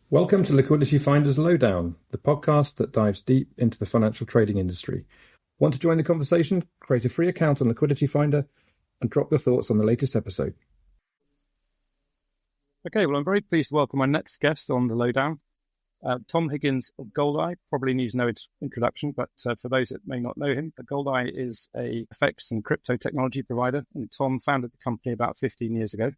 Welcome to Liquidity Finder's Lowdown, the podcast that dives deep into the financial trading industry. Want to join the conversation? Create a free account on Liquidity Finder and drop your thoughts on the latest episode. Okay, well, I'm very pleased to welcome my next guest on the Lowdown. Tom Higgins of Goldeye probably needs no introduction, but for those that may not know him, Goldeye is a FX and crypto technology provider, and Tom founded the company about 15 years ago.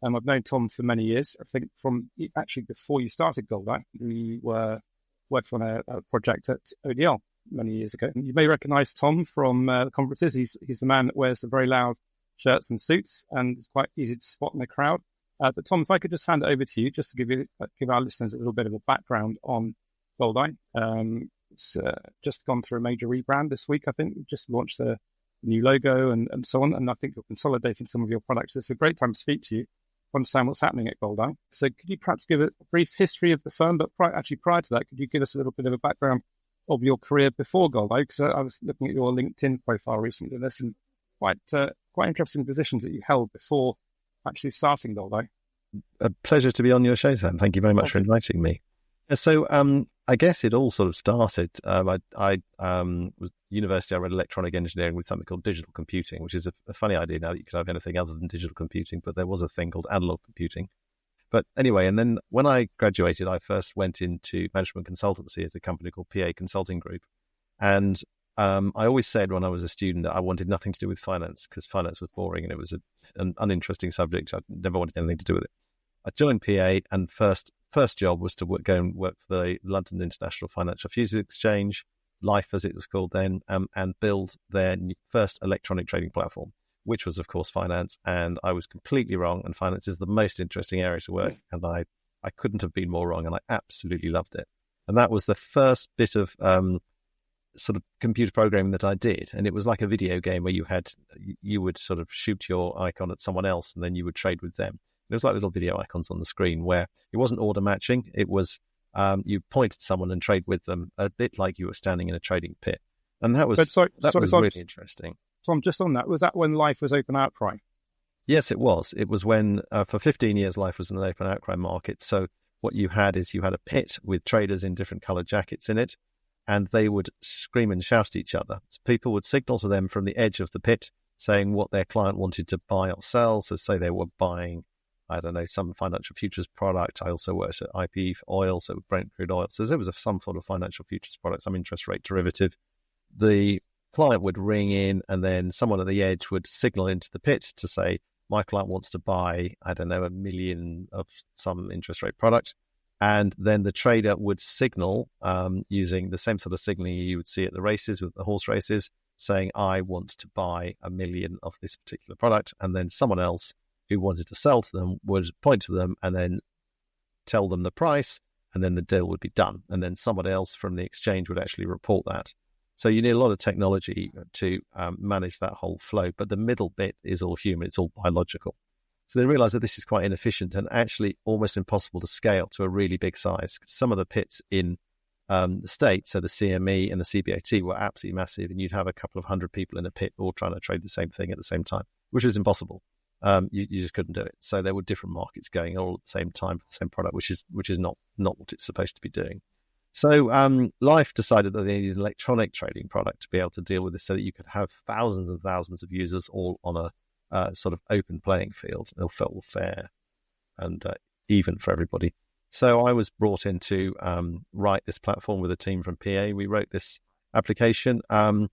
I've known Tom for many years. I think from actually before you started Goldeye, we were working on a project at ODL many years ago. And you may recognize Tom from the conferences. He's the man that wears the very loud shirts and suits, and it's quite easy to spot in the crowd. But Tom, if I could just hand it over to you, just to give our listeners a little bit of a background on Goldeye. It's just gone through a major rebrand this week. I think we just launched a new logo and so on. And I think you're consolidating some of your products. It's a great time to speak to you, understand what's happening at Goldeye. So could you perhaps give a brief history of the firm, but prior to that, could you give us a little bit of a background of your career before Goldeye? Because I was looking at your LinkedIn profile recently, and there's some quite interesting positions that you held before actually starting Goldeye. A pleasure to be on your show, Sam. Thank you very much for inviting me. So I guess it all sort of started. I was at university. I read electronic engineering with something called digital computing, which is a funny idea now that you could have anything other than digital computing, but there was a thing called analog computing. But anyway, and then when I graduated, I first went into management consultancy at a company called PA Consulting Group. And I always said when I was a student that I wanted nothing to do with finance because finance was boring and it was an uninteresting subject. I never wanted anything to do with it. I joined PA, and first job was to go and work for the London International Financial Futures Exchange, LIFFE as it was called then, and build their first electronic trading platform, which was, of course, finance. And I was completely wrong, and finance is the most interesting area to work. And I couldn't have been more wrong, and I absolutely loved it. And that was the first bit of sort of computer programming that I did. And it was like a video game where you would sort of shoot your icon at someone else, and then you would trade with them. It was like little video icons on the screen where it wasn't order matching. It was you point at someone and trade with them, a bit like you were standing in a trading pit. And that was really interesting. Tom, just on that, was that when LIFFE was open outcry? Yes, it was. It was when for 15 years LIFFE was an open outcry market. So what you had is you had a pit with traders in different coloured jackets in it, and they would scream and shout at each other. So people would signal to them from the edge of the pit saying what their client wanted to buy or sell. So say they were buying, I don't know, some financial futures product. I also worked at IP for oil, so Brent crude oil. So there was some sort of financial futures product, some interest rate derivative. The client would ring in, and then someone at the edge would signal into the pit to say, my client wants to buy, I don't know, 1 million of some interest rate product. And then the trader would signal using the same sort of signaling you would see at the races, with the horse races, saying, I want to buy 1 million of this particular product. And then someone else who wanted to sell to them would point to them and then tell them the price, and then the deal would be done. And then someone else from the exchange would actually report that. So you need a lot of technology to manage that whole flow. But the middle bit is all human. It's all biological. So they realized that this is quite inefficient and actually almost impossible to scale to a really big size. Some of the pits in the States, so the CME and the CBOT, were absolutely massive. And you'd have a couple of hundred people in a pit all trying to trade the same thing at the same time, which is impossible. You just couldn't do it. So there were different markets going all at the same time for the same product, which is not what it's supposed to be doing. So LIFFE decided that they needed an electronic trading product to be able to deal with this, so that you could have thousands and thousands of users all on a sort of open playing field. It felt fair and even for everybody. So I was brought in to write this platform with a team from PA. We wrote this application, and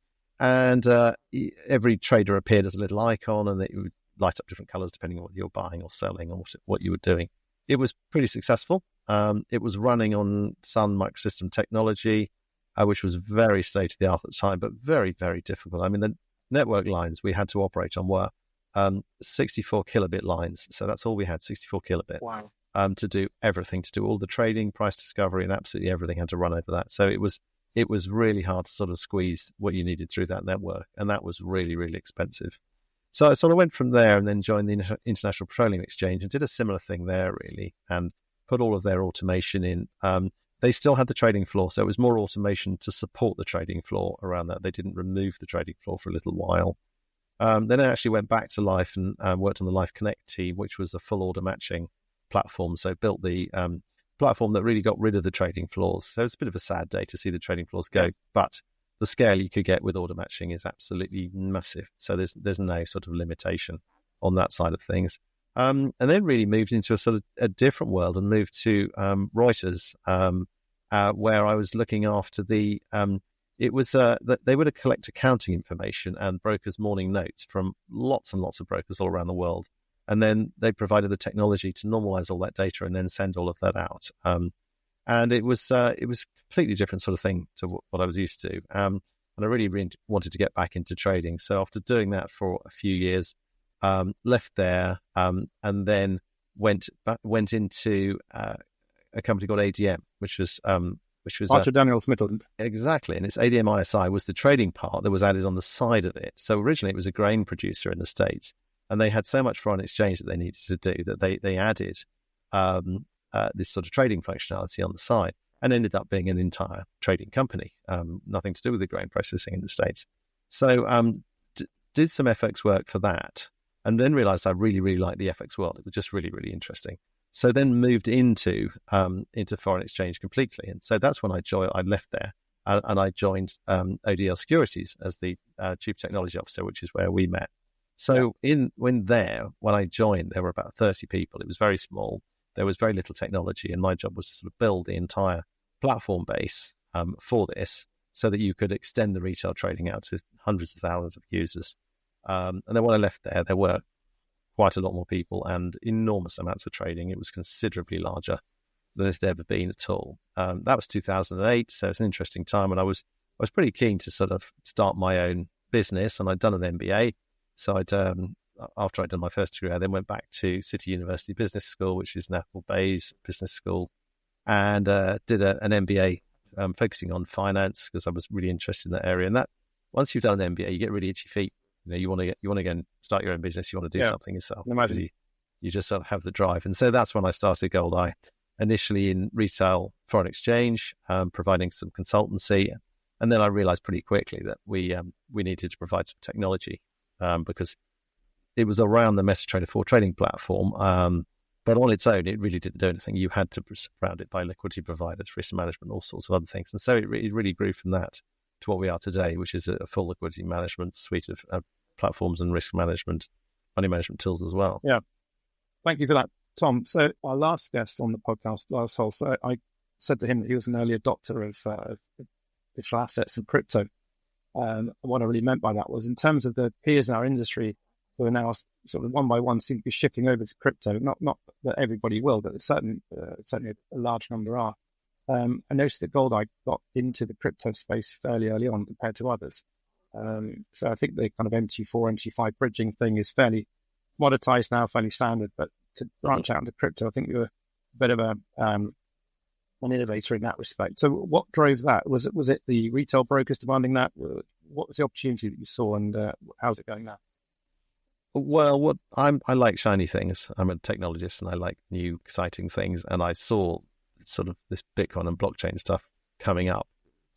every trader appeared as a little icon, and it would light up different colors depending on what you're buying or selling or what you were doing. It was pretty successful. It was running on Sun microsystem technology, which was very state-of-the-art at the time, but very, very difficult. I mean, the network lines we had to operate on were 64 kilobit lines. So that's all we had, 64 kilobit. Wow. To do everything, to do all the trading, price discovery, and absolutely everything had to run over that. So it was really hard to sort of squeeze what you needed through that network. And that was really, really expensive. So I sort of went from there and then joined the International Petroleum Exchange and did a similar thing there, really, and put all of their automation in. They still had the trading floor, so it was more automation to support the trading floor around that. They didn't remove the trading floor for a little while. Then I actually went back to Life and worked on the Life Connect team, which was the full order matching platform. So built the platform that really got rid of the trading floors. So it's a bit of a sad day to see the trading floors go, but the scale you could get with order matching is absolutely massive. So there's no sort of limitation on that side of things. And then really moved into a sort of a different world and moved to Reuters, where I was looking after the it was that they would collect accounting information and brokers' morning notes from lots and lots of brokers all around the world. And then they provided the technology to normalize all that data and then send all of that out. And it was completely different sort of thing to what I was used to. And I really wanted to get back into trading. So after doing that for a few years, left there, and then went into a company called ADM, which was Archer Daniels Midland. Exactly. And its ADM ISI was the trading part that was added on the side of it. So originally it was a grain producer in the States, and they had so much foreign exchange that they needed to do that they added this sort of trading functionality on the side, and ended up being an entire trading company, nothing to do with the grain processing in the States. So did some FX work for that, and then realized I really, really liked the FX world. It was just really, really interesting. So then moved into foreign exchange completely. And so that's when I left there and I joined ODL Securities as the Chief Technology Officer, which is where we met. So when I joined, there were about 30 people. It was very small. There was very little technology, and my job was to sort of build the entire platform base for this so that you could extend the retail trading out to hundreds of thousands of users. And then when I left there were quite a lot more people and enormous amounts of trading. It was considerably larger than it had ever been at all. That was 2008, so it's an interesting time, and I was pretty keen to sort of start my own business, and I'd done an MBA. So after I'd done my first degree, I then went back to City University Business School, which is Napple Bay's business school, and did an MBA focusing on finance because I was really interested in that area. And that once you've done an MBA, you get really itchy feet. You want to go and start your own business. You want to do something yourself. Imagine. You just sort of have the drive. And so that's when I started Goldeye, initially in retail foreign exchange, providing some consultancy. And then I realized pretty quickly that we needed to provide some technology because it was around the MetaTrader 4 trading platform. But on its own, it really didn't do anything. You had to surround it by liquidity providers, risk management, all sorts of other things. And so it really grew from that to what we are today, which is a full liquidity management suite of platforms and risk management, money management tools as well. Yeah. Thank you for that, Tom. So our last guest on the podcast, so I said to him that he was an early adopter of digital assets and crypto. What I really meant by that was in terms of the peers in our industry who are now sort of one by one seem to be shifting over to crypto. Not that everybody will, but certainly a large number are. I noticed that Goldeye got into the crypto space fairly early on compared to others. So I think the kind of MT4, MT5 bridging thing is fairly commoditized now, fairly standard, but to branch out into crypto, I think you were a bit of an innovator in that respect. So what drove that? Was it the retail brokers demanding that? What was the opportunity that you saw, and how's it going now? Well, I like shiny things. I'm a technologist and I like new, exciting things. And I saw sort of this Bitcoin and blockchain stuff coming up.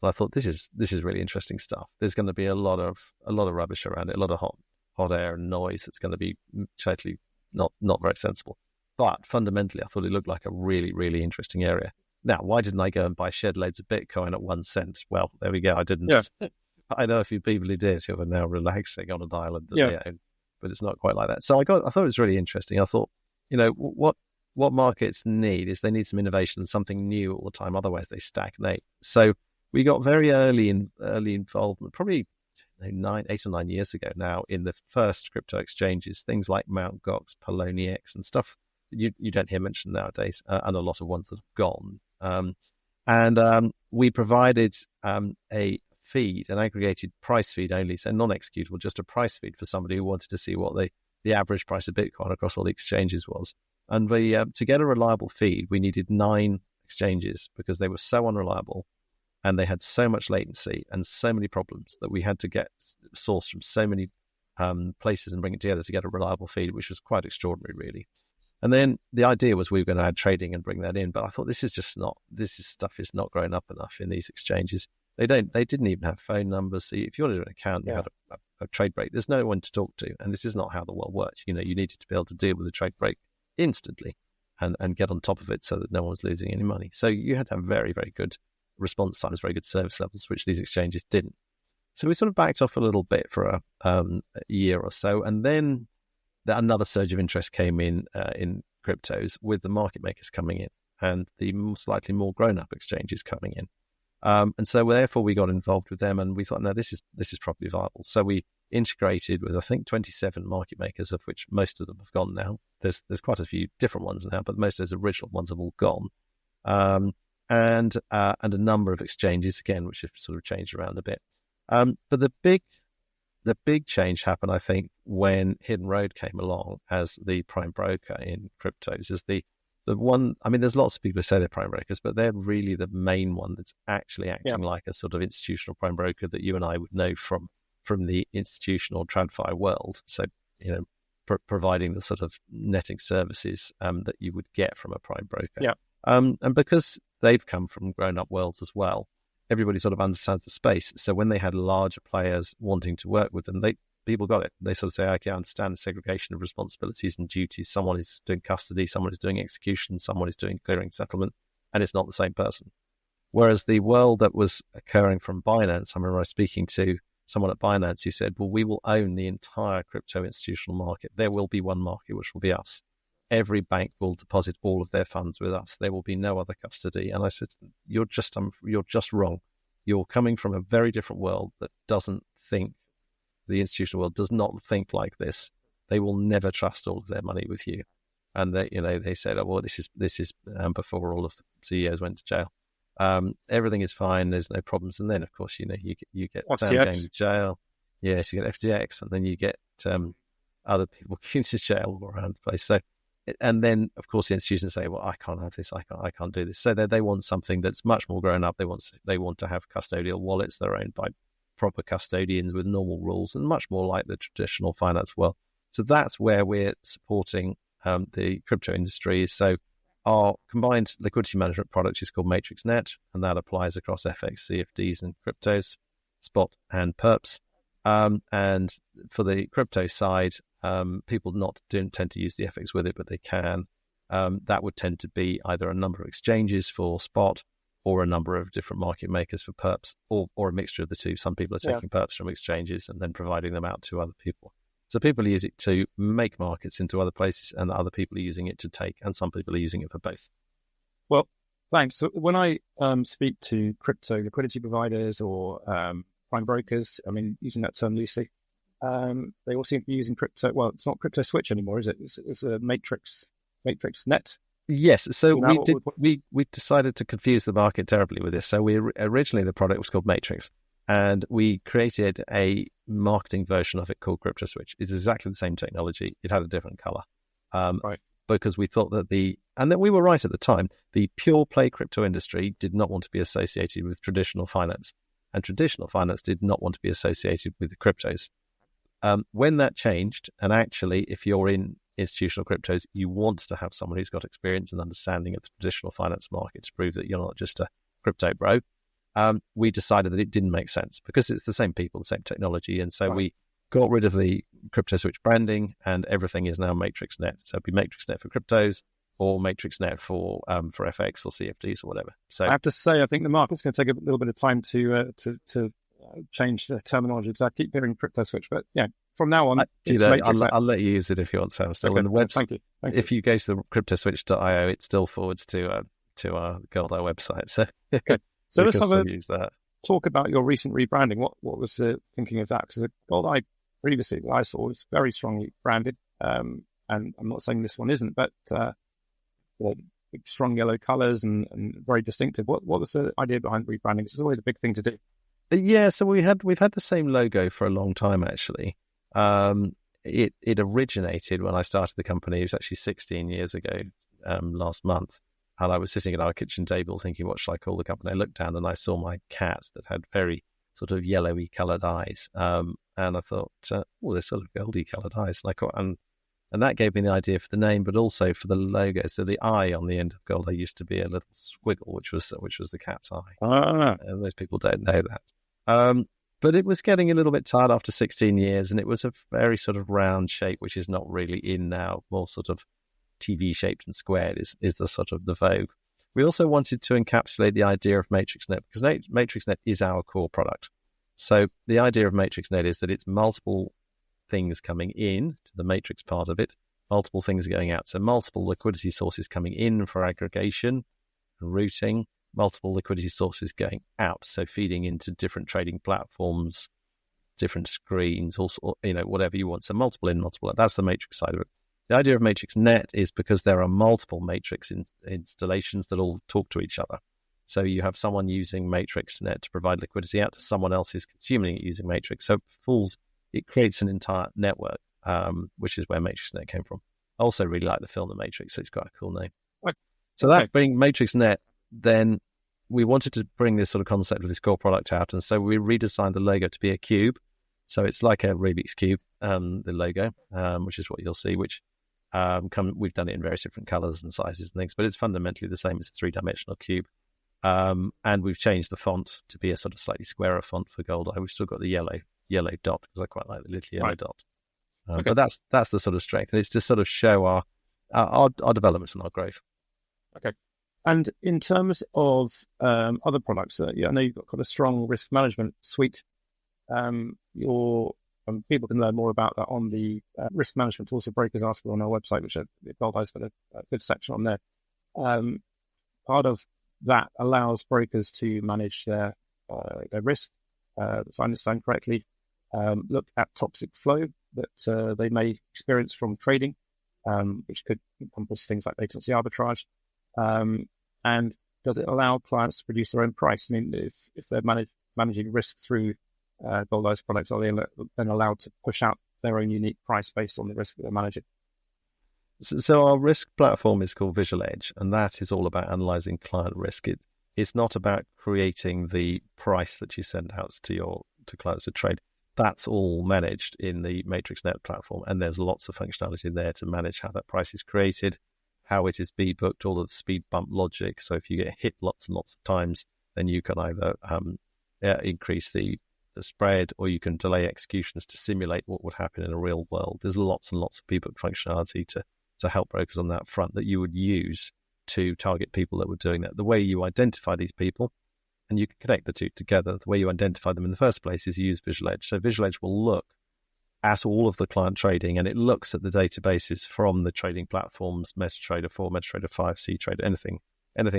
And I thought, this is really interesting stuff. There's going to be a lot of rubbish around it, a lot of hot air and noise that's going to be totally not very sensible. But fundamentally, I thought it looked like a really, really interesting area. Now, why didn't I go and buy shed loads of Bitcoin at 1 cent? Well, there we go. I didn't. Yeah. I know a few people who did who are now relaxing on an island that they own, but it's not quite like that. So I thought it was really interesting. I thought, what markets need is they need some innovation and something new all the time. Otherwise, they stagnate. So we got very early involvement, probably 8 or 9 years ago now, in the first crypto exchanges, things like Mt. Gox, Poloniex, and stuff you don't hear mentioned nowadays, and a lot of ones that have gone. And we provided a feed, an aggregated price feed only, so non-executable, just a price feed for somebody who wanted to see what the average price of Bitcoin across all the exchanges was. And to get a reliable feed, we needed 9 exchanges because they were so unreliable and they had so much latency and so many problems that we had to get source from so many places and bring it together to get a reliable feed, which was quite extraordinary, really. And then the idea was we were going to add trading and bring that in, but I thought this stuff is not growing up enough in these exchanges. They didn't even have phone numbers. So if you wanted an account, you had a trade break, there's no one to talk to. And this is not how the world works. You needed to be able to deal with a trade break instantly and get on top of it so that no one was losing any money. So you had to have very, very good response times, very good service levels, which these exchanges didn't. So we sort of backed off a little bit for a year or so. And then another surge of interest came in cryptos, with the market makers coming in and the slightly more grown-up exchanges coming in. And so therefore we got involved with them, and we thought, no, this is probably viable. So we integrated with, I think, 27 market makers, of which most of them have gone now. There's quite a few different ones now, but most of those original ones have all gone. And a number of exchanges, again, which have sort of changed around a bit. But the big change happened, I think, when Hidden Road came along as the prime broker in cryptos. Is the one, I mean, there's lots of people who say they're prime brokers, but they're really the main one that's actually acting like a sort of institutional prime broker that you and I would know from the institutional TradFi world. So, providing the sort of netting services that you would get from a prime broker. Yeah. And because they've come from grown-up worlds as well, everybody sort of understands the space. So when they had larger players wanting to work with them, people got it. They sort of say, okay, I understand the segregation of responsibilities and duties. Someone is doing custody, someone is doing execution, someone is doing clearing settlement, and it's not the same person. Whereas the world that was occurring from Binance, I remember I was speaking to someone at Binance who said, well, we will own the entire crypto institutional market. There will be one market, which will be us. Every bank will deposit all of their funds with us. There will be no other custody. And I said, you're just wrong. You're coming from a very different world that doesn't think, the institutional world does not think like this. They will never trust all of their money with you. And they said, oh, well, this is before all of the CEOs went to jail. Everything is fine. There's no problems. And then, of course, you get Sam going to jail. Yes, you get FTX, and then you get other people going to jail all around the place. So, and then, of course, the institutions say, well, I can't have this. I can't do this. So they want something that's much more grown up. They want to have custodial wallets that are owned by proper custodians with normal rules, and much more like the traditional finance world. So that's where we're supporting the crypto industry. So our combined liquidity management product is called MatrixNet, and that applies across FX, CFDs, and cryptos, spot and perps. And for the crypto side, people don't tend to use the FX with it, but they can. That would tend to be either a number of exchanges for spot, or a number of different market makers for perps, or a mixture of the two. Some people are taking perps from exchanges and then providing them out to other people. So people use it to make markets into other places, and other people are using it to take, and some people are using it for both. Well, thanks. So when I speak to crypto liquidity providers or prime brokers, I mean, using that term loosely, they all seem to be using crypto. Well, it's not crypto switch anymore, is it? It's a MatrixNet. Yes, so we decided to confuse the market terribly with this. So originally the product was called Matrix, and we created a marketing version of it called Crypto Switch. It's exactly the same technology. It had a different color, because we thought that and that we were right at the time. The pure play crypto industry did not want to be associated with traditional finance, and traditional finance did not want to be associated with the cryptos. When that changed, and actually, if you're in institutional cryptos, you want to have someone who's got experience and understanding of the traditional finance market to prove that you're not just a crypto bro. We decided that it didn't make sense because it's the same people, the same technology. And so we got rid of the Crypto Switch branding, and everything is now MatrixNet. So it'd be MatrixNet for cryptos, or MatrixNet for FX or CFDs or whatever. So I have to say, I think the market's going to take a little bit of time to change the terminology, because I keep hearing Crypto Switch, but yeah. From now on, I'll let you use it if you want, Sam. Still on the website. Thank you. If you go to the cryptoswitch.io, it still forwards to our Goldeye website. So okay. So let's have use that. Talk about your recent rebranding. What was the thinking of that? Because the Goldeye previously that I saw was very strongly branded, and I'm not saying this one isn't, but big, strong yellow colours and very distinctive. What was the idea behind rebranding? It's always a big thing to do. Yeah, so we've had the same logo for a long time, actually. It originated when I started the company. It was actually 16 years ago, last month. And I was sitting at our kitchen table thinking, what should I call the company? I looked down and I saw my cat that had very sort of yellowy coloured eyes. And I thought, they're sort of goldy coloured eyes. And that gave me the idea for the name, but also for the logo. So the eye on the end of Goldeye used to be a little squiggle, which was the cat's eye. And most people don't know that. But it was getting a little bit tired after 16 years, and it was a very sort of round shape, which is not really in now. More sort of TV shaped and squared is the sort of the vogue. We also wanted to encapsulate the idea of MatrixNet, because MatrixNet is our core product. So the idea of MatrixNet is that it's multiple things coming in to the matrix part of it, multiple things going out. So multiple liquidity sources coming in for aggregation and routing, multiple liquidity sources going out, so feeding into different trading platforms, different screens, also, whatever you want. So multiple in, multiple out. That's the matrix side of it. The idea of MatrixNet is because there are multiple matrix installations that all talk to each other. So you have someone using MatrixNet to provide liquidity out to someone else who's consuming it using Matrix. So it creates an entire network, which is where MatrixNet came from. I also really like the film The Matrix, so it's quite a cool name. So that being MatrixNet, then we wanted to bring this sort of concept of this core product out. And so we redesigned the logo to be a cube. So it's like a Rubik's Cube, the logo, which is what you'll see, which we've done it in various different colors and sizes and things, but it's fundamentally the same as a three-dimensional cube. And we've changed the font to be a sort of slightly squarer font for Goldeye. We've still got the yellow dot, because I quite like the little yellow dot. But that's the sort of strength, and it's to sort of show our development and our growth. Okay. And in terms of other products, I know you've got quite a strong risk management suite. People can learn more about that on the risk management tools for brokers article on our website, which Goldeye's got a good section on there. Part of that allows brokers to manage their risk, if I understand correctly, look at toxic flow that they may experience from trading, which could encompass things like latency arbitrage. And does it allow clients to produce their own price? I mean, if they're managing risk through Goldeye's products, are they then allowed to push out their own unique price based on the risk that they're managing? So our risk platform is called Visual Edge, and that is all about analyzing client risk. It's not about creating the price that you send out to clients to trade. That's all managed in the MatrixNet platform, and there's lots of functionality in there to manage how that price is created, how it is booked, all of the speed bump logic. So if you get hit lots and lots of times, then you can either increase the spread, or you can delay executions to simulate what would happen in a real world. There's lots and lots of book functionality to help brokers on that front that you would use to target people that were doing that. The way you identify these people, and you can connect the two together, the way you identify them in the first place is you use Visual Edge. So Visual Edge will look at all of the client trading, and it looks at the databases from the trading platforms, MetaTrader 4, MetaTrader 5, CTrader, anything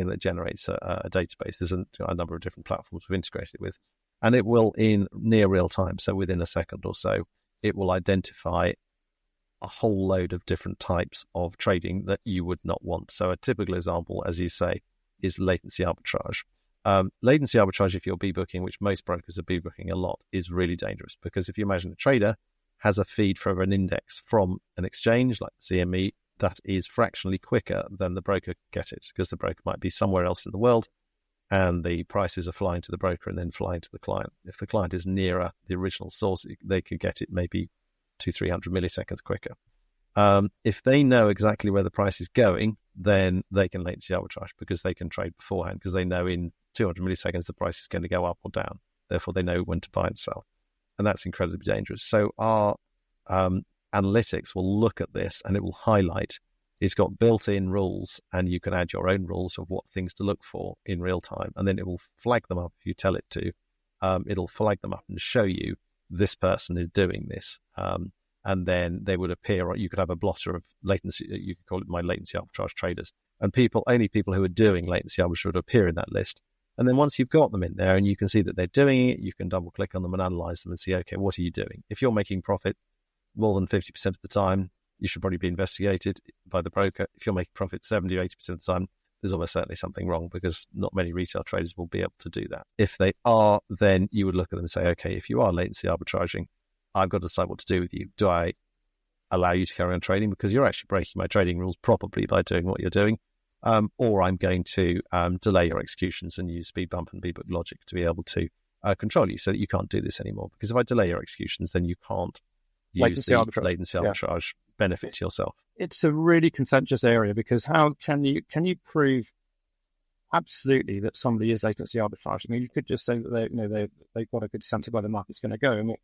that generates a database. There's a number of different platforms we've integrated with, and it will, in near real time, so within a second or so, it will identify a whole load of different types of trading that you would not want. So a typical example, as you say, is latency arbitrage. Latency arbitrage, if you're booking, which most brokers are booking a lot, is really dangerous, because if you imagine a trader has a feed from an index from an exchange like the CME, that is fractionally quicker than the broker could get it, because the broker might be somewhere else in the world and the prices are flying to the broker and then flying to the client. If the client is nearer the original source, they could get it maybe 200-300 milliseconds quicker. If they know exactly where the price is going, then they can latency arbitrage, because they can trade beforehand, because they know in 200 milliseconds the price is going to go up or down. Therefore, they know when to buy and sell. And that's incredibly dangerous. So our analytics will look at this, and it will highlight. It's got built-in rules, and you can add your own rules of what things to look for in real time. And then it will flag them up if you tell it to. It'll flag them up and show you this person is doing this. And then they would appear, or you could have a blotter of latency. You could call it my latency arbitrage traders. And only people who are doing latency arbitrage would appear in that list. And then once you've got them in there and you can see that they're doing it, you can double click on them and analyze them and see, okay, what are you doing? If you're making profit more than 50% of the time, you should probably be investigated by the broker. If you're making profit 70 or 80% of the time, there's almost certainly something wrong, because not many retail traders will be able to do that. If they are, then you would look at them and say, okay, if you are latency arbitraging, I've got to decide what to do with you. Do I allow you to carry on trading, because you're actually breaking my trading rules probably by doing what you're doing, or I'm going to delay your executions and use speed bump and book logic to be able to control you, so that you can't do this anymore. Because if I delay your executions, then you can't use latency arbitrage benefit to yourself. It's a really contentious area, because how can you prove absolutely that somebody is latency arbitrage. I mean, you could just say that they've got a good sense of where the market's going to go. I mean,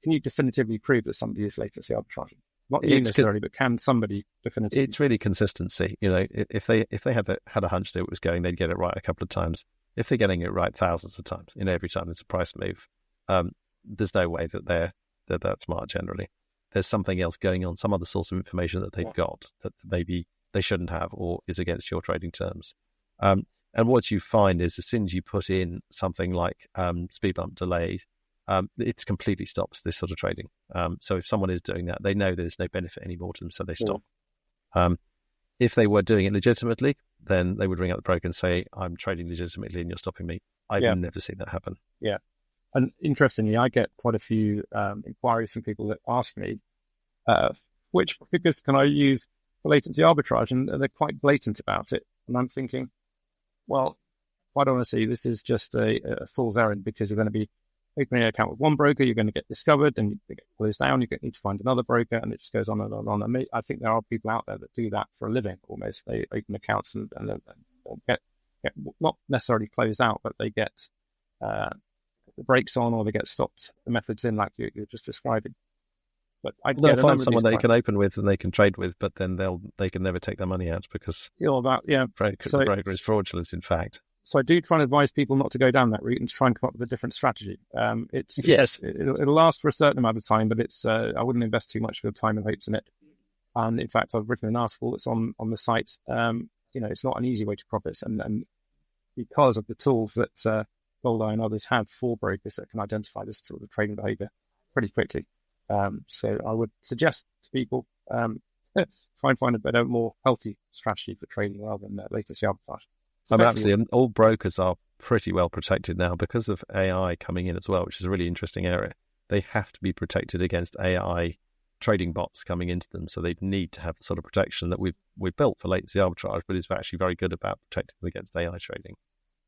can you definitively prove that somebody is latency arbitraging? Not you necessarily, but can somebody definitively? It's really consistency. If they had a hunch that it was going, they'd get it right a couple of times. If they're getting it right thousands of times, every time there's a price move, there's no way that they're that smart generally. There's something else going on, some other source of information that they've got that maybe they shouldn't have or is against your trading terms. And what you find is as soon as you put in something like speed bump delays, it completely stops this sort of trading. So if someone is doing that, they know there's no benefit anymore to them, so they stop. If they were doing it legitimately, then they would ring up the broker and say, I'm trading legitimately and you're stopping me. I've never seen that happen. Yeah. And interestingly, I get quite a few inquiries from people that ask me, which figures can I use for latency arbitrage? And they're quite blatant about it. And I'm thinking, well, quite honestly, this is just a fool's errand, because you're going to be opening an account with one broker, you're going to get discovered and you get closed down, you need to find another broker, and it just goes on and on and on. I think there are people out there that do that for a living almost. They open accounts and get not necessarily closed out, but they get the brakes on, or they get stopped, the methods in, like you're just describing. But they'll find someone they can open with and they can trade with, but then they can never take their monmoney out because the broker is fraudulent, in fact. So I do try and advise people not to go down that route and to try and come up with a different strategy. It'll last for a certain amount of time, but I wouldn't invest too much of your time and hopes in it. And in fact, I've written an article that's on the site. It's not an easy way to profit, and because of the tools that Goldeye and others have for brokers that can identify this sort of trading behavior pretty quickly. So I would suggest to people try and find a better, more healthy strategy for trading rather than latency arbitrage. Absolutely. All brokers are pretty well protected now because of AI coming in as well, which is a really interesting area. They have to be protected against AI trading bots coming into them. So they need to have the sort of protection that we've built for latency arbitrage, but is actually very good about protecting them against AI trading.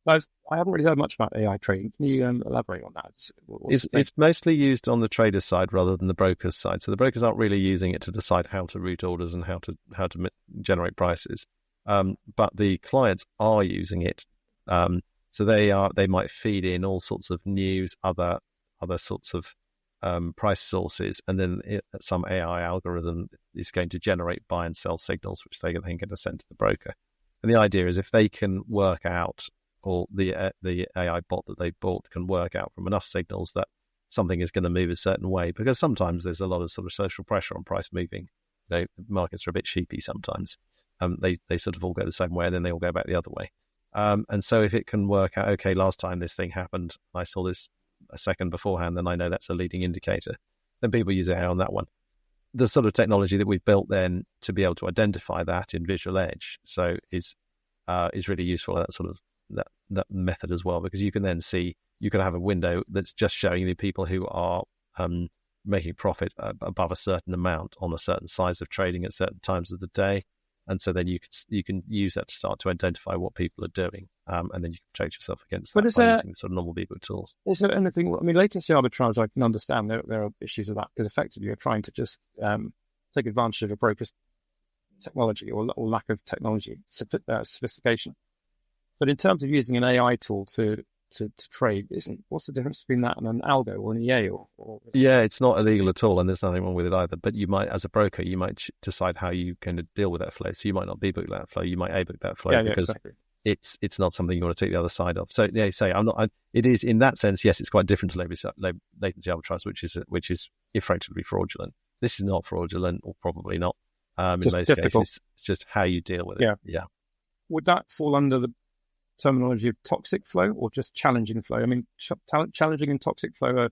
I haven't really heard much about AI trading. Can you elaborate on that? It's mostly used on the trader side rather than the broker's side. So the brokers aren't really using it to decide how to route orders and how to generate prices. But the clients are using it. So they might feed in all sorts of news, other sorts of price sources, and then some AI algorithm is going to generate buy and sell signals, which they're then going to send to the broker. And the idea is if they can work out, or the AI bot that they've bought can work out from enough signals that something is going to move a certain way, because sometimes there's a lot of sort of social pressure on price moving. The markets are a bit sheepy sometimes. They sort of all go the same way and then they all go back the other way. And so if it can work out, okay, last time this thing happened, I saw this a second beforehand, then I know that's a leading indicator. Then people use AI on that one. The sort of technology that we've built then to be able to identify that in Visual Edge is really useful, that sort of that method as well, because you can then see, you can have a window that's just showing the people who are making profit above a certain amount on a certain size of trading at certain times of the day. And so then you can use that to start to identify what people are doing, and then you can trade yourself against that by using the sort of normal people tools. Is there anything? I mean, latency arbitrage, I can understand there are issues of that, because effectively you're trying to just take advantage of a broker's technology or lack of technology sophistication. But in terms of using an AI tool to trade, what's the difference between that and an algo or an EA? Yeah, it's not illegal at all, and there's nothing wrong with it either. But you might, as a broker, you might decide how you can deal with that flow. So you might not B-book that flow, you might A-book that flow, because exactly. It's not something you want to take the other side of. So it is in that sense, yes, it's quite different to latency arbitrage, which is effectively fraudulent. This is not fraudulent, or probably not. In most cases, it's just how you deal with it. Yeah. Would that fall under the terminology of toxic flow or just challenging flow? I mean, challenging and toxic flow are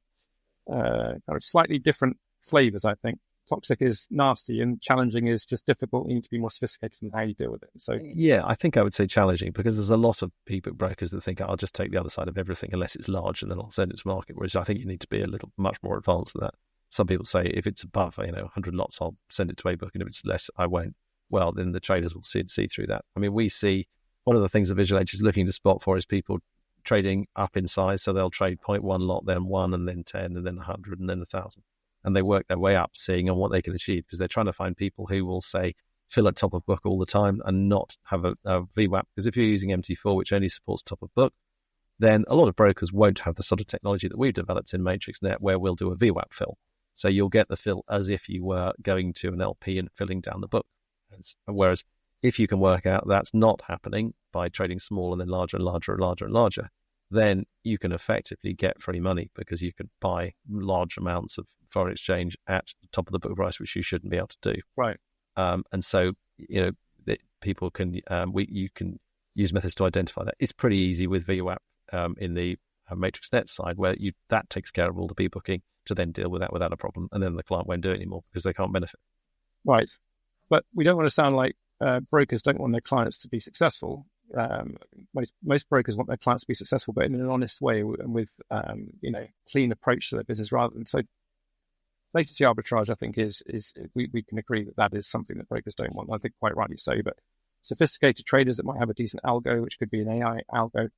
kind of slightly different flavors, I think. Toxic is nasty and challenging is just difficult. You need to be more sophisticated in how you deal with it. So yeah, I think I would say challenging, because there's a lot of people, brokers, that think I'll just take the other side of everything unless it's large and then I'll send it to market, whereas I think you need to be much more advanced than that. Some people say if it's above 100 lots, I'll send it to A-book, and if it's less, I won't. Well, then the traders will see through that. I mean, we see one of the things that Visual Edge is looking to spot for is people trading up in size. So they'll trade 0.1 lot, then 1, and then 10, and then 100, and then 1,000. And they work their way up, seeing on what they can achieve, because they're trying to find people who will say, fill at top of book all the time and not have a VWAP. Because if you're using MT4, which only supports top of book, then a lot of brokers won't have the sort of technology that we've developed in MatrixNet, where we'll do a VWAP fill. So you'll get the fill as if you were going to an LP and filling down the book. Whereas if you can work out that's not happening by trading small and then larger and larger and larger and larger, then you can effectively get free money, because you can buy large amounts of foreign exchange at the top of the book price, which you shouldn't be able to do. Right. And so, people can, you can use methods to identify that. It's pretty easy with VWAP in the MatrixNet side, where that takes care of all the p-booking to then deal with that without a problem, and then the client won't do it anymore because they can't benefit. Right. But we don't want to sound like brokers don't want their clients to be successful. Most brokers want their clients to be successful, but in an honest way and with clean approach to their business rather than so. Latency arbitrage, I think, is we can agree that is something that brokers don't want. I think quite rightly so. But sophisticated traders that might have a decent algo, which could be an AI algo,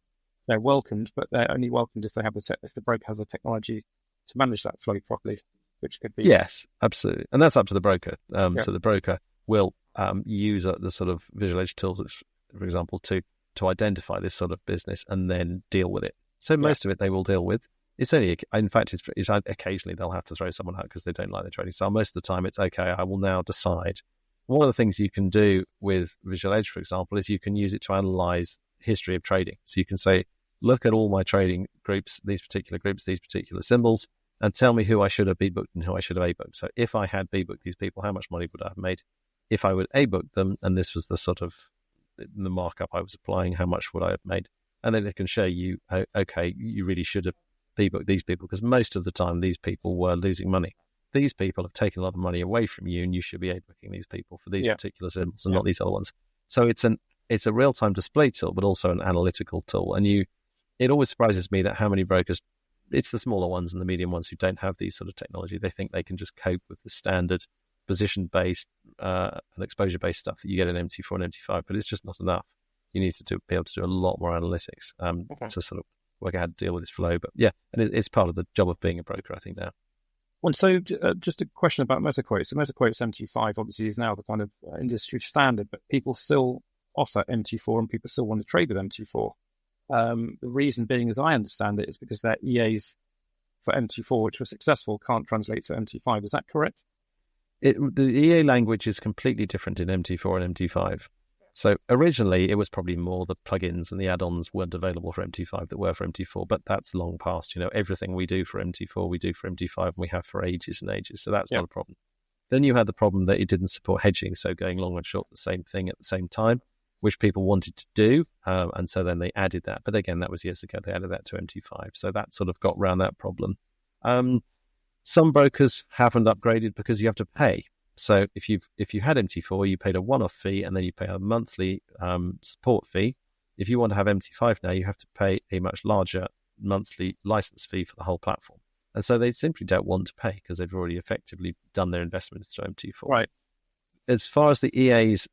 they're welcomed, but they're only welcomed if they have if the broker has the technology to manage that flow properly, which could be. Yes, absolutely, and that's up to the broker. So the broker will use the sort of visual edge tools, for example, to identify this sort of business and then deal with it. So most of it they will deal with. It's only, in fact, it's occasionally they'll have to throw someone out because they don't like the trading style. Most of the time, it's okay. I will now decide. One of the things you can do with Visual Edge, for example, is you can use it to analyze history of trading. So you can say, look at all my trading groups, these particular symbols, and tell me who I should have B-booked and who I should have A-booked. So if I had B-booked these people, how much money would I have made? If I would A-book them, and this was the sort of the markup I was applying, how much would I have made? And then it can show you, okay, you really should have B-book these people, because most of the time these people were losing money. These people have taken a lot of money away from you, and you should be A-booking these people for these particular symbols and not these other ones. So it's a real-time display tool, but also an analytical tool. And it always surprises me that how many brokers, it's the smaller ones and the medium ones who don't have these sort of technology. They think they can just cope with the standard position-based and exposure-based stuff that you get in MT4 and MT5, but it's just not enough. You need to be able to do a lot more analytics to sort of work out how to deal with this flow. But and it's part of the job of being a broker, I think, now. Well, so just a question about MetaQuotes. So MetaQuotes MT5 obviously is now the kind of industry standard, but people still offer MT4 and people still want to trade with MT4. The reason being, as I understand it, is because their EAs for MT4, which were successful, can't translate to MT5. Is that correct? The EA language is completely different in MT4 and MT5. So originally, it was probably more the plugins and the add-ons weren't available for MT5 that were for MT4, but that's long past. Everything we do for MT4, we do for MT5, and we have for ages and ages. So that's not a problem. Then you had the problem that it didn't support hedging, so going long and short the same thing at the same time, which people wanted to do, and so then they added that. But again, that was years ago. They added that to MT5, so that sort of got around that problem. Some brokers haven't upgraded because you have to pay. So if you had MT4, you paid a one-off fee and then you pay a monthly support fee. If you want to have MT5 now, you have to pay a much larger monthly license fee for the whole platform. And so they simply don't want to pay because they've already effectively done their investment into MT4. Right. As far as the EAs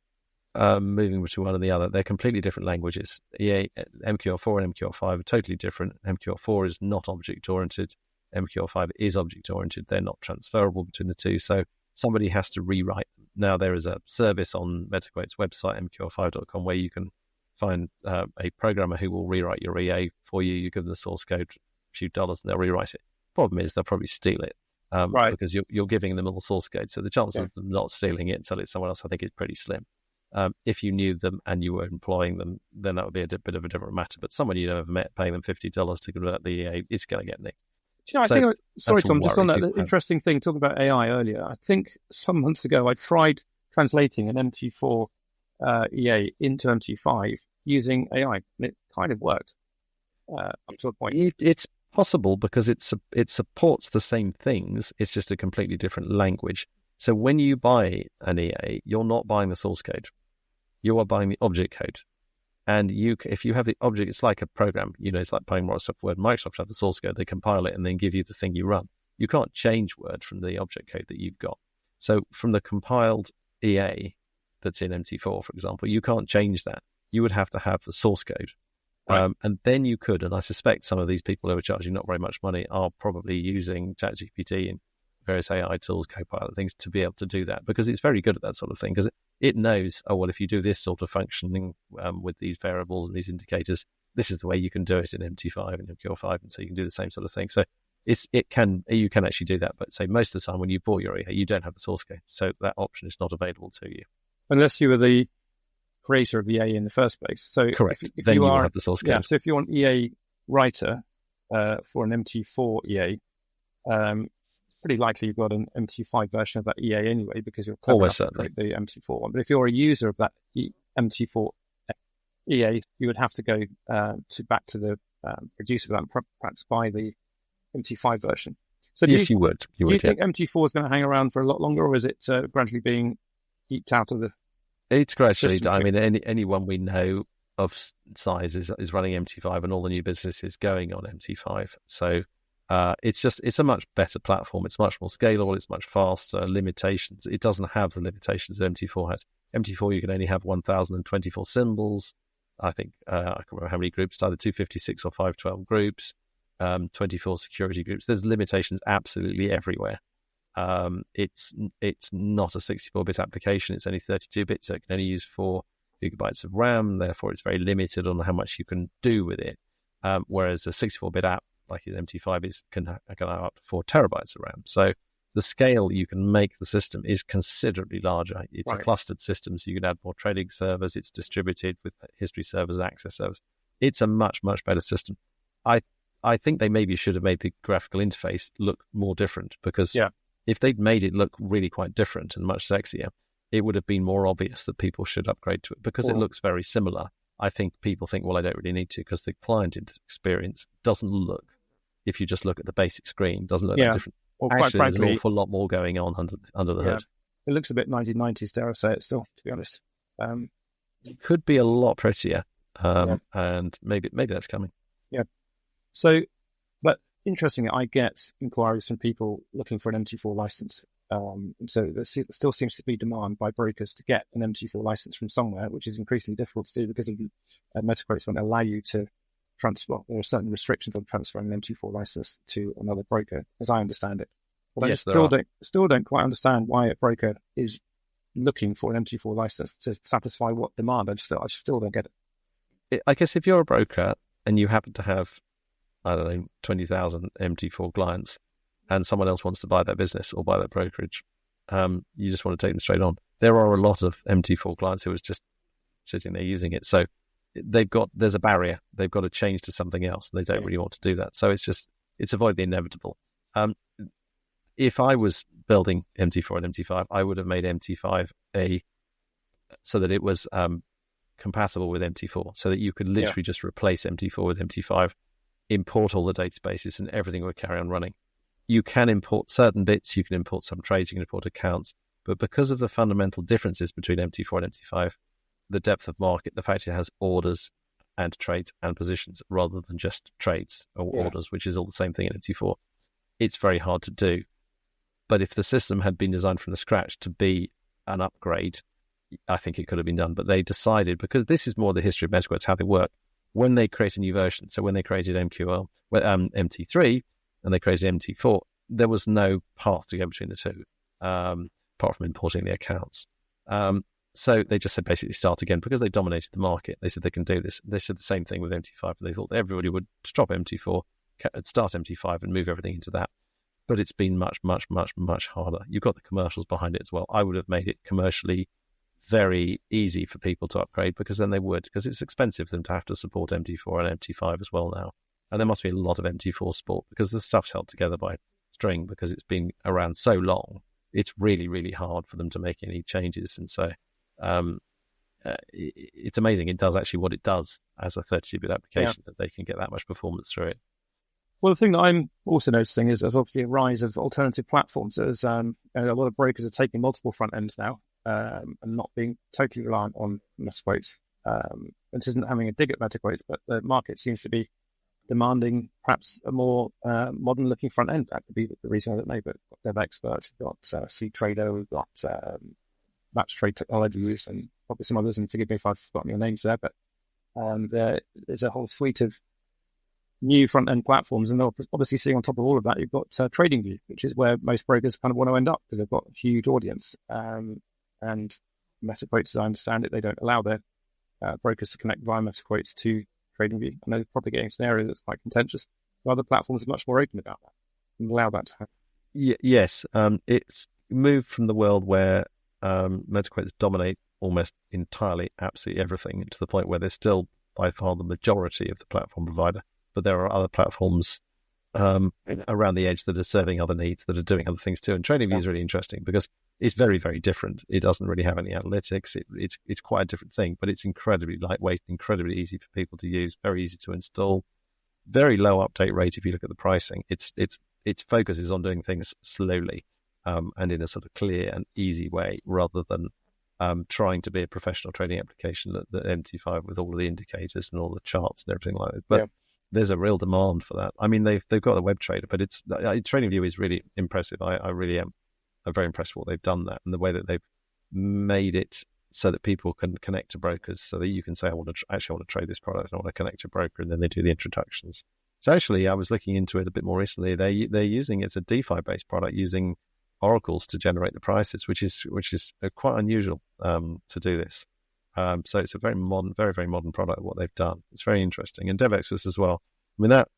moving between one and the other, they're completely different languages. MQL4 and MQL5 are totally different. MQL4 is not object-oriented. MQL5 is object-oriented. They're not transferable between the two. So somebody has to rewrite them. Now, there is a service on MetaQuote's website, mql5.com, where you can find a programmer who will rewrite your EA for you. You give them the source code, a few dollars, and they'll rewrite it. Problem is, they'll probably steal it because you're giving them all the source code. So the chances of them not stealing it and selling it to someone else, I think, is pretty slim. If you knew them and you were employing them, then that would be a bit of a different matter. But someone you never met, paying them $50 to convert the EA, it's going to get nicked. I think, sorry, Tom, just on that interesting thing, talking about AI earlier, I think some months ago I tried translating an MT4 EA into MT5 using AI, and it kind of worked up to a point. It's possible because it supports the same things, it's just a completely different language. So when you buy an EA, you're not buying the source code, you are buying the object code. And if you have the object, it's like a program, it's like buying Microsoft Word. Microsoft have the source code, they compile it and then give you the thing you run. You can't change Word from the object code that you've got. So from the compiled EA that's in MT4, for example, you can't change that. You would have to have the source code. Right. And then you could, and I suspect some of these people who are charging not very much money are probably using ChatGPT various AI tools, Copilot things to be able to do that, because it's very good at that sort of thing, because it knows, oh, well, if you do this sort of functioning with these variables and these indicators, this is the way you can do it in MT5 and MQ5, and so you can do the same sort of thing. So you can actually do that, but say most of the time when you bought your EA, you don't have the source code, so that option is not available to you unless you were the creator of the EA in the first place. So correct. If then you will are, have the source code. Yeah, so if you're an EA writer for an MT4 EA, it's pretty likely you've got an MT5 version of that EA anyway, because you're clever enough to create the MT4 one. But if you're a user of that MT4 EA, you would have to go back to the producer of that and perhaps buy the MT5 version. So yes, you would. Do you think MT4 is going to hang around for a lot longer, or is it gradually being eked out of the? It's gradually. I mean, anyone we know of size is running MT5, and all the new businesses going on MT5. So it's a much better platform. It's much more scalable. It's much faster. Limitations. It doesn't have the limitations that MT4 has. MT4, you can only have 1,024 symbols. I think I can't remember how many groups, either 256 or 512 groups, 24 security groups. There's limitations absolutely everywhere. It's not a 64-bit application. It's only 32 bits. So it can only use 4 gigabytes of RAM. Therefore, it's very limited on how much you can do with it. Whereas a 64-bit app like MT5 can have up to 4 terabytes of RAM. So the scale you can make the system is considerably larger. It's a clustered system, so you can add more trading servers. It's distributed with history servers, access servers. It's a much, much better system. I think they maybe should have made the graphical interface look more different, because if they'd made it look really quite different and much sexier, it would have been more obvious that people should upgrade to it, because it looks very similar. I think people think, well, I don't really need to, because the client experience doesn't look, if you just look at the basic screen, doesn't look that different. Well, quite frankly, there's an awful lot more going on under the hood. It looks a bit 1990s, dare I say it still, to be honest. It could be a lot prettier, and maybe that's coming. Yeah. So, but interestingly, I get inquiries from people looking for an MT4 license. So there still seems to be demand by brokers to get an MT4 license from somewhere, which is increasingly difficult to do because of MetaTrader won't allow you to transfer. There are certain restrictions on transferring an MT4 license to another broker, as I understand it. But yes, I still don't quite understand why a broker is looking for an MT4 license to satisfy what demand. I still don't get it. I guess if you're a broker and you happen to have, I don't know, 20,000 MT4 clients, and someone else wants to buy that business or buy that brokerage, you just want to take them straight on. There are a lot of MT4 clients who are just sitting there using it. So there's a barrier. They've got to change to something else. They don't really want to do that. So it's avoid the inevitable. If I was building MT4 and MT5, I would have made MT5 so that it was compatible with MT4, so that you could literally just replace MT4 with MT5, import all the databases, and everything would carry on running. You can import certain bits, you can import some trades, you can import accounts, but because of the fundamental differences between MT4 and MT5, the depth of market, the fact it has orders and trades and positions rather than just trades or orders, which is all the same thing in MT4, it's very hard to do. But if the system had been designed from the scratch to be an upgrade, I think it could have been done. But they decided, because this is more the history of MetaTrader, how they work, when they create a new version. So when they created MT3 and they created MT4, there was no path to go between the two, apart from importing the accounts. So they just said basically start again, because they dominated the market. They said they can do this. They said the same thing with MT5. They thought everybody would stop MT4, start MT5 and move everything into that. But it's been much, much, much, much harder. You've got the commercials behind it as well. I would have made it commercially very easy for people to upgrade, because then they would, because it's expensive for them to have to support MT4 and MT5 as well now. And there must be a lot of MT4 support, because the stuff's held together by string, because it's been around so long. It's really, really hard for them to make any changes. And so it's amazing. It does actually what it does as a 32-bit application, that they can get that much performance through it. Well, the thing that I'm also noticing is there's obviously a rise of alternative platforms. There's a lot of brokers are taking multiple front ends now and not being totally reliant on MetaQuotes. This isn't having a dig at MetaQuotes, but the market seems to be demanding perhaps a more modern-looking front end. That could be the reason I don't know, but we've got DevExpert, we've got CTrader, we've got MatrixNet Technologies, and probably some others, and forgive me if I've forgotten your names there, but there's a whole suite of new front-end platforms. And obviously seeing on top of all of that, you've got TradingView, which is where most brokers kind of want to end up because they've got a huge audience. And MetaQuotes, as I understand it, they don't allow their brokers to connect via MetaQuotes to TradingView. I know they're probably getting to an area that's quite contentious. But other platforms are much more open about that and allow that to happen. Yes, it's moved from the world where MetaQuotes dominate almost entirely, absolutely everything, to the point where they're still by far the majority of the platform provider. But there are other platforms around the edge that are serving other needs, that are doing other things too. And TradingView is really interesting because it's very, very different. It doesn't really have any analytics. It's quite a different thing, but it's incredibly lightweight, incredibly easy for people to use, very easy to install, very low update rate if you look at the pricing. Its focus is on doing things slowly and in a sort of clear and easy way, rather than trying to be a professional trading application that MT5 with all of the indicators and all the charts and everything like that. But there's a real demand for that. I mean, they've got a WebTrader, but TradingView is really impressive. I really am very impressed with what they've done that and the way that they've made it so that people can connect to brokers, so that you can say, I want to trade this product, I want to connect to a broker, and then they do the introductions. So actually, I was looking into it a bit more recently. They're using it's a DeFi based product using oracles to generate the prices, which is quite unusual to do this. So it's a very modern, very, very modern product. What they've done, it's very interesting. And DevEx was as well. I mean, that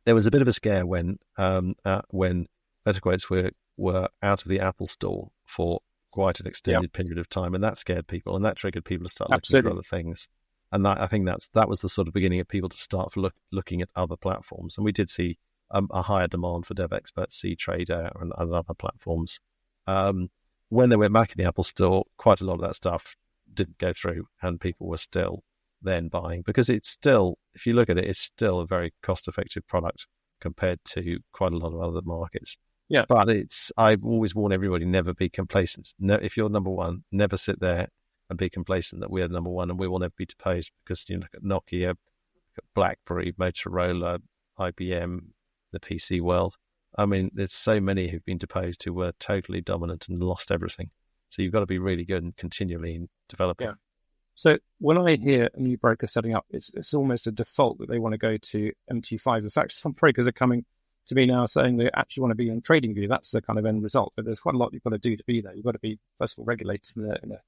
there was a bit of a scare when MetaQuotes were out of the Apple Store for quite an extended period of time, and that scared people, and that triggered people to start looking for other things. And I think that was the sort of beginning of people to start looking at other platforms. And we did see a higher demand for DevExpert, CTrader, and other platforms. When they went back in the Apple Store, quite a lot of that stuff didn't go through, and people were still then buying, because it's still, if you look at it, it's still a very cost-effective product compared to quite a lot of other markets. Yeah. But I've always warned everybody, never be complacent. If you're number one, never sit there and be complacent that we're number one and we will never be deposed, because you look at Nokia, BlackBerry, Motorola, IBM, the PC world. I mean, there's so many who've been deposed who were totally dominant and lost everything. So you've got to be really good and continually developing. Yeah. So when I hear a new broker setting up, it's almost a default that they want to go to MT5. In fact, some brokers are coming to me now saying they actually want to be on TradingView. That's the kind of end result. But there's quite a lot you've got to do to be there. You've got to be, first of all, regulated in a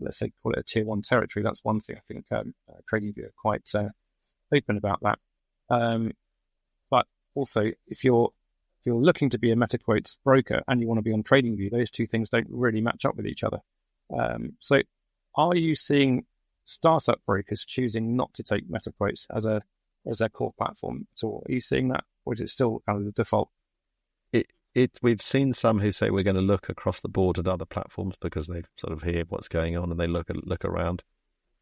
let's say, call it a tier 1 territory. That's one thing. I think TradingView are quite open about that. But also, if you're looking to be a MetaQuotes broker and you want to be on TradingView, those two things don't really match up with each other. So are you seeing startup brokers choosing not to take MetaQuotes as their core platform at all? Are you seeing that, or is it still kind of the default? We've seen some who say we're going to look across the board at other platforms because they sort of hear what's going on and they look around.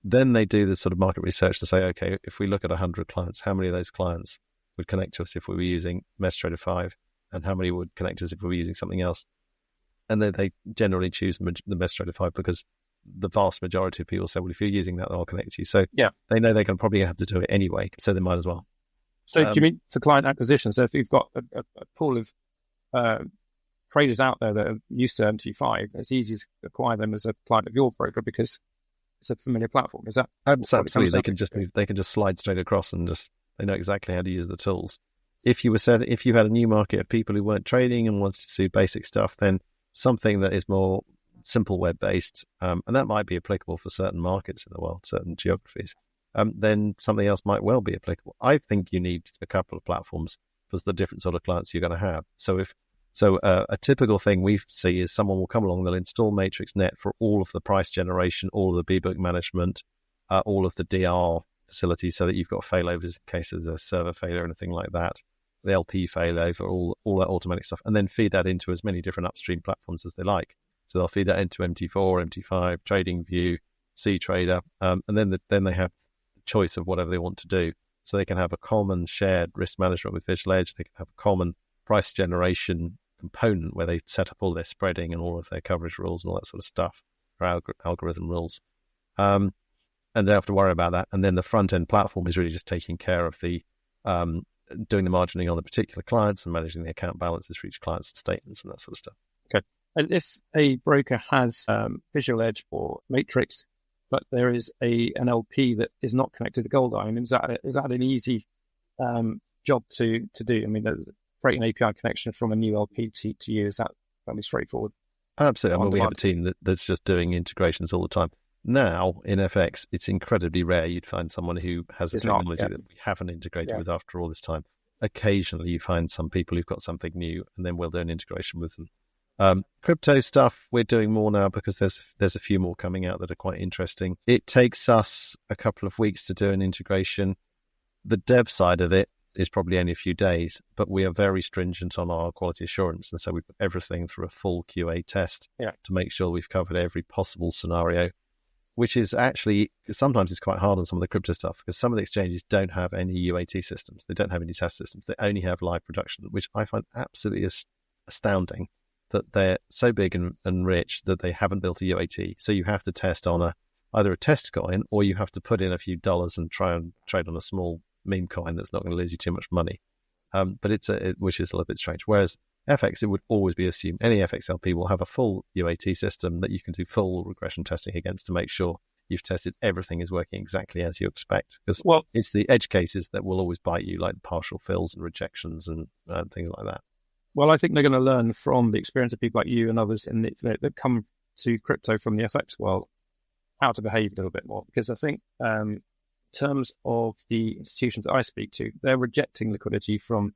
Then they do this sort of market research to say, okay, if we look at 100 clients, how many of those clients would connect to us if we were using MetaTrader 5, and how many would connect to us if we were using something else? And then they generally choose the MetaTrader 5 because the vast majority of people say, well, if you're using that, then I'll connect to you. So they know they can probably have to do it anyway, so they might as well. So do you mean for client acquisition? So if you've got a pool of traders out there that are used to MT5, it's easy to acquire them as a client of your broker because it's a familiar platform. Is that absolutely? They can just slide straight across and they know exactly how to use the tools. If you had a new market of people who weren't trading and wanted to do basic stuff, then something that is more simple web based, and that might be applicable for certain markets in the world, certain geographies, then something else might well be applicable. I think you need a couple of platforms for the different sort of clients you're going to have. So a typical thing we see is someone will come along, they'll install MatrixNet for all of the price generation, all of the B-book management, all of the DR facilities, so that you've got failovers in case there's a server failure or anything like that, the LP failover, all that automatic stuff, and then feed that into as many different upstream platforms as they like. So they'll feed that into MT4, MT5, TradingView, CTrader, and then they have the choice of whatever they want to do. So they can have a common shared risk management with Visual Edge. They can have a common price generation component where they set up all their spreading and all of their coverage rules and all that sort of stuff, or algorithm rules. And they don't have to worry about that. And then the front end platform is really just taking care of the doing the margining on the particular clients and managing the account balances for each client's statements and that sort of stuff. Okay. And if a broker has Visual Edge or Matrix, but there is an LP that is not connected to Goldeye, is that an easy job to do? I mean, creating an API connection from a new LP to you, is that fairly straightforward? Absolutely. I mean, we have a team that's just doing integrations all the time. Now, in FX, it's incredibly rare you'd find someone who has a technology that we haven't integrated with after all this time. Occasionally, you find some people who've got something new, and then we'll do an integration with them. Crypto stuff, we're doing more now because there's a few more coming out that are quite interesting. It takes us a couple of weeks to do an integration. The dev side of it is probably only a few days, but we are very stringent on our quality assurance. And so we put everything through a full QA test to make sure we've covered every possible scenario, which is actually, sometimes it's quite hard on some of the crypto stuff because some of the exchanges don't have any UAT systems. They don't have any test systems. They only have live production, which I find absolutely astounding that they're so big and rich that they haven't built a UAT. So you have to test on either a test coin or you have to put in a few dollars and try and trade on a small meme coin that's not going to lose you too much money. But which is a little bit strange. Whereas FX, it would always be assumed any FXLP will have a full UAT system that you can do full regression testing against to make sure you've tested everything is working exactly as you expect. Because it's the edge cases that will always bite you, like partial fills and rejections and things like that. Well, I think they're going to learn from the experience of people like you and others that come to crypto from the FX world how to behave a little bit more. Because I think in terms of the institutions that I speak to, they're rejecting liquidity from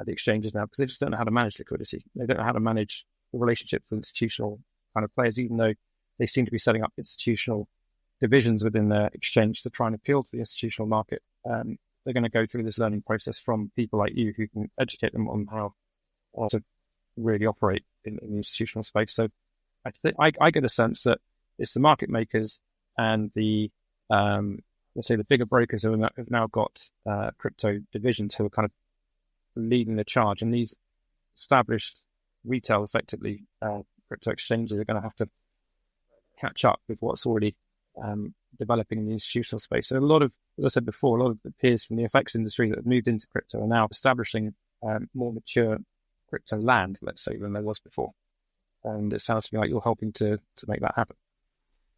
the exchanges now because they just don't know how to manage liquidity. They don't know how to manage the relationship with institutional kind of players, even though they seem to be setting up institutional divisions within their exchange to try and appeal to the institutional market. They're going to go through this learning process from people like you who can educate them on how to really operate in the institutional space. So I get a sense that it's the market makers and the let's say the bigger brokers who have now got crypto divisions who are kind of leading the charge, and these established retail, effectively crypto exchanges, are going to have to catch up with what's already developing in the institutional space. So a lot of, as I said before, a lot of the peers from the FX industry that have moved into crypto are now establishing more mature crypto land, let's say, than there was before. And it sounds to me like you're helping to make that happen.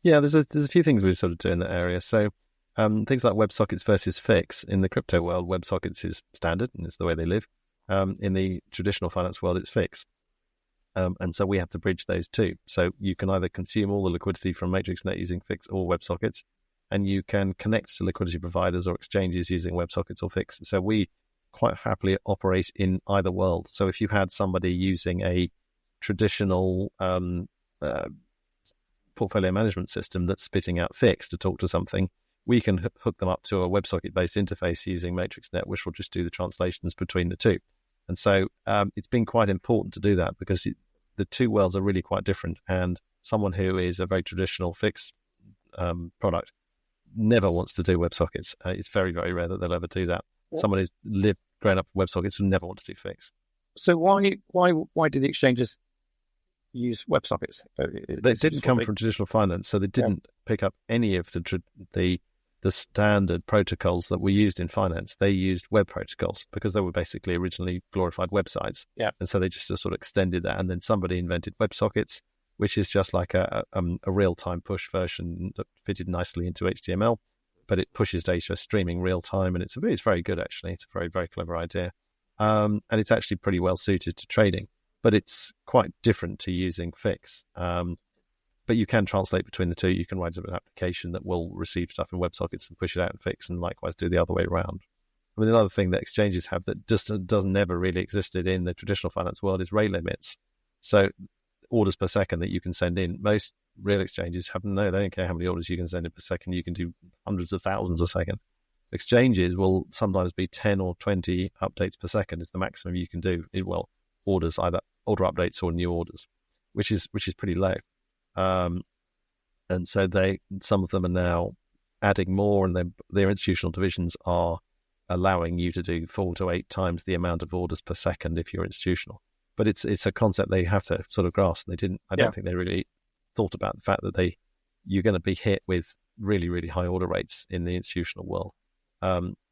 Yeah, there's a few things we sort of do in that area. So things like WebSockets versus fix. In the crypto world, WebSockets is standard and it's the way they live. In the traditional finance world, it's fix. And so we have to bridge those two. So you can either consume all the liquidity from MatrixNet using fix or WebSockets, and you can connect to liquidity providers or exchanges using WebSockets or fix. So we quite happily operate in either world. So if you had somebody using a traditional portfolio management system that's spitting out fix to talk to something, we can hook them up to a WebSocket-based interface using MatrixNet, which will just do the translations between the two. And so it's been quite important to do that because the two worlds are really quite different. And someone who is a very traditional fix product never wants to do WebSockets. It's very, very rare that they'll ever do that. Yeah. Someone who's grown up with WebSockets will never want to do fix. So why do the exchanges use WebSockets? They didn't come from traditional finance, so they didn't pick up any of the standard protocols that we used in finance. They used web protocols because they were basically originally glorified websites. Yeah. And so they just sort of extended that. And then somebody invented WebSockets, which is just like a real-time push version that fitted nicely into HTML, but it pushes data streaming real-time. And it's very good, actually. It's a very, very clever idea. And it's actually pretty well suited to trading, but it's quite different to using fix. But you can translate between the two. You can write an application that will receive stuff in WebSockets and push it out in fix, and likewise do the other way around. I mean, another thing that exchanges have that just never really existed in the traditional finance world is rate limits. So orders per second that you can send in. Most real exchanges they don't care how many orders you can send in per second. You can do hundreds of thousands a second. Exchanges will sometimes be 10 or 20 updates per second is the maximum you can do. Orders, either order updates or new orders, which is pretty low. And so some of them are now adding more, and their institutional divisions are allowing you to do 4 to 8 times the amount of orders per second if you're institutional. But it's a concept they have to sort of grasp. They didn't. I don't think they really thought about the fact that you're going to be hit with really, really high order rates in the institutional world.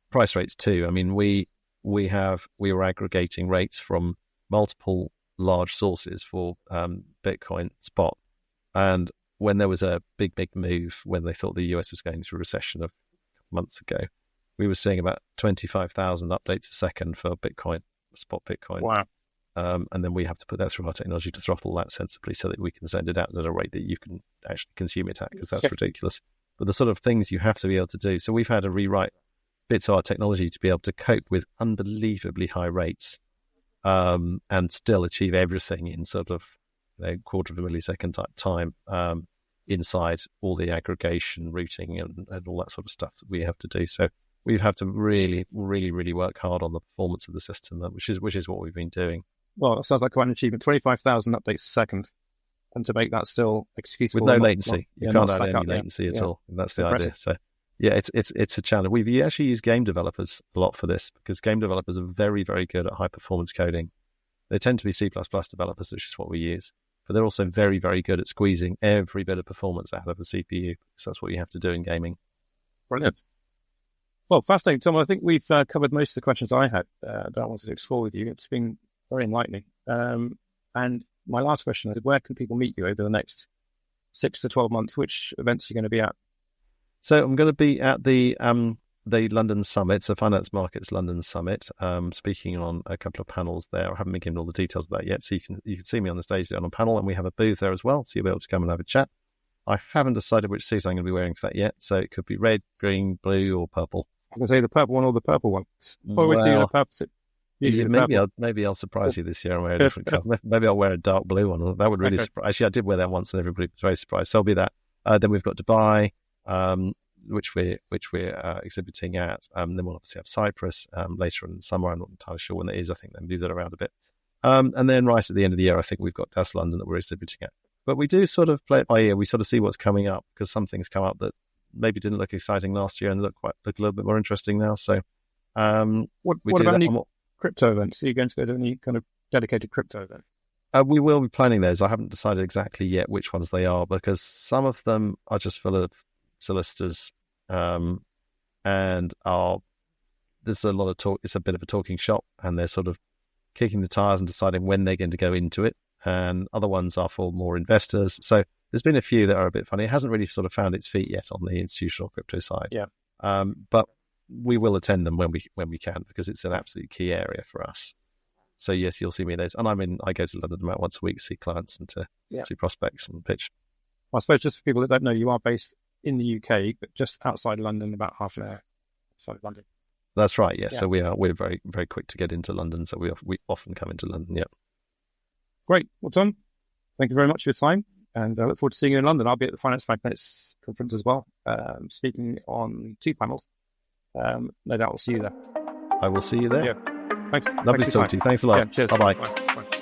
Price rates too. I mean, we were aggregating rates from multiple large sources for Bitcoin spot. And when there was a big move, when they thought the US was going through a recession a couple months ago, we were seeing about 25,000 updates a second for Bitcoin, spot Bitcoin. Wow. And then we have to put that through our technology to throttle that sensibly so that we can send it out at a rate that you can actually consume it at, because that's ridiculous. But the sort of things you have to be able to do. So we've had to rewrite bits of our technology to be able to cope with unbelievably high rates and still achieve everything in sort of quarter of a millisecond type time inside all the aggregation, routing, and all that sort of stuff that we have to do. So we've had to really, really, really work hard on the performance of the system, which is what we've been doing. Well, it sounds like quite an achievement. 25,000 updates a second, and to make that still executable with no latency. You can't add any latency at all. That's the idea. So yeah, it's a challenge. We've actually used game developers a lot for this, because game developers are very, very good at high performance coding. They tend to be C++ developers, which is what we use, but they're also very, very good at squeezing every bit of performance out of a CPU, because that's what you have to do in gaming. Brilliant. Well, fascinating, Tom. I think we've covered most of the questions I had that I wanted to explore with you. It's been very enlightening. And my last question is, where can people meet you over the next 6 to 12 months? Which events are you going to be at? So I'm going to be at the London Summit, so Finance Markets London Summit, speaking on a couple of panels there. I haven't been given all the details of that yet, so you can see me on the stage on a panel, and we have a booth there as well, so you'll be able to come and have a chat. I haven't decided which suit I'm going to be wearing for that yet, so it could be red, green, blue, or purple. I'm going to say the purple one or the purple one. Maybe I'll surprise you this year and wear a different colour. Maybe I'll wear a dark blue one. That would really surprise. Actually, I did wear that once, and everybody was very surprised. So I'll be that. Then we've got Dubai, which we're exhibiting at. Then we'll obviously have Cyprus later in the summer. I'm not entirely sure when that is. I think they move that around a bit. And then right at the end of the year, I think we've got Das London that we're exhibiting at. But we do sort of play it by ear. We sort of see what's coming up, because some things come up that maybe didn't look exciting last year and look a little bit more interesting now. So what about any crypto events? Are you going to go to any kind of dedicated crypto events? We will be planning those. I haven't decided exactly yet which ones they are, because some of them are just full of solicitors and there's a lot of talk. It's a bit of a talking shop, and they're sort of kicking the tires and deciding when they're going to go into it. And other ones are for more investors. So there's been a few that are a bit funny. It hasn't really sort of found its feet yet on the institutional crypto side. Yeah. But we will attend them when we can, because it's an absolute key area for us. So yes, you'll see me in those. And I go to London about once a week to see clients and to see prospects and pitch. Well, I suppose just for people that don't know, you are based in the UK, but just outside London, about half an hour outside of London. That's right. Yeah. So we're very, very quick to get into London. So we often come into London. Yeah. Great. Well, Tom, thank you very much for your time, and I look forward to seeing you in London. I'll be at the Finance Magnets conference as well, speaking on 2 panels. No doubt I'll see you there. I will see you there. Yeah. Thanks. Lovely to talk to you. Thanks a lot. Yeah, cheers. Bye-bye. Bye.